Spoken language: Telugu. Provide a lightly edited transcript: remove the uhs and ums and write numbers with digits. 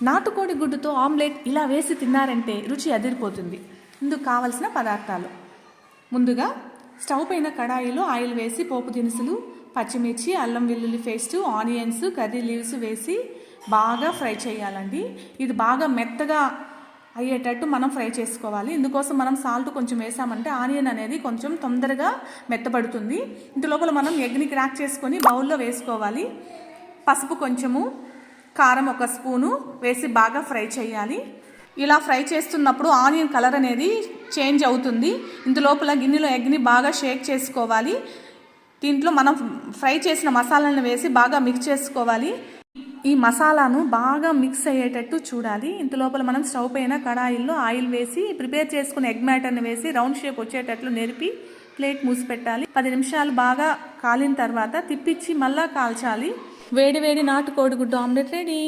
నాటుకోడి గుడ్డుతో ఆమ్లెట్ ఇలా వేసి తిన్నారంటే రుచి అదిరిపోతుంది. ఇందుకు కావలసిన పదార్థాలు: ముందుగా స్టవ్ పైన కడాయిలో ఆయిల్ వేసి పోపు దినుసులు, పచ్చిమిర్చి, అల్లం వెల్లుల్లి పేస్టు, ఆనియన్స్, కర్రీ లీవ్స్ వేసి బాగా ఫ్రై చేయాలండి. ఇది బాగా మెత్తగా అయ్యేటట్టు మనం ఫ్రై చేసుకోవాలి. ఇందుకోసం మనం సాల్ట్ కొంచెం వేసామంటే ఆనియన్ అనేది కొంచెం తొందరగా మెత్తబడుతుంది. ఇంత లోపల మనం ఎగ్ని క్రాక్ చేసుకొని బౌల్లో వేసుకోవాలి. పసుపు కొంచెము, కారం 1 స్పూను వేసి బాగా ఫ్రై చేయాలి. ఇలా ఫ్రై చేస్తున్నప్పుడు ఆనియన్ కలర్ అనేది చేంజ్ అవుతుంది. ఇంత లోపల గిన్నెలో ఎగ్ని బాగా షేక్ చేసుకోవాలి. దీంట్లో మనం ఫ్రై చేసిన మసాలాలను వేసి బాగా మిక్స్ చేసుకోవాలి. ఈ మసాలాను బాగా మిక్స్ అయ్యేటట్టు చూడాలి. ఇంత లోపల మనం స్టవ్ పైన కడాయిల్లో ఆయిల్ వేసి ప్రిపేర్ చేసుకున్న ఎగ్ మ్యాటర్ని వేసి రౌండ్ షేప్ వచ్చేటట్లు నెరిపి ప్లేట్ మూసి పెట్టాలి. 10 నిమిషాలు బాగా కాలిన తర్వాత తిప్పించి మళ్ళా కాల్చాలి. వేడి వేడి నాటుకోడి గుడ్డు ఆమ్లెట్ రెడీ.